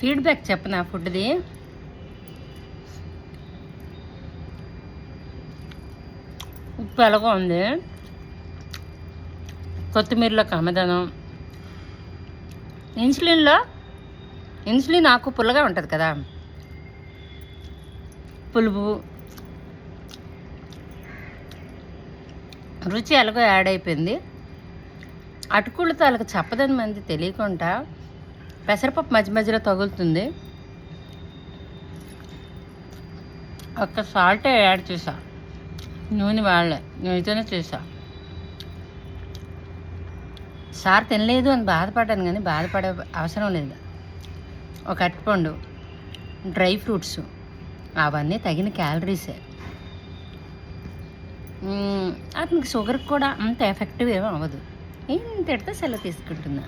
Feedback చెప్పనా ఫుడ్ది. ఉప్పు ఎలాగో ఉంది, కొత్తిమీరలో కమ్మదనం, ఇన్సులిన్ ఆకు పుల్లగా ఉంటుంది కదా, పులుపు రుచి ఎలాగో యాడ్ అయిపోయింది. అటుకులు తాలూకు చెప్పదని మంది తెలియకుండా పెసరపప్పు మధ్య మధ్యలో తగులుతుంది. ఒక్క సాల్టే యాడ్ చేసా, నూనె వాళ్ళే, నూనెతోనే చేసా. సార్ తినలేదు అని బాధపడ్డాను, కానీ బాధపడే అవసరం లేదు. ఒక అరటిపండు, డ్రై ఫ్రూట్స్, అవన్నీ తగిన క్యాలరీసే. అతనికి షుగర్ కూడా అంత ఎఫెక్టివ్ ఏమీ అవ్వదు. ఇంతటితో సెలవు తీసుకుంటున్నా.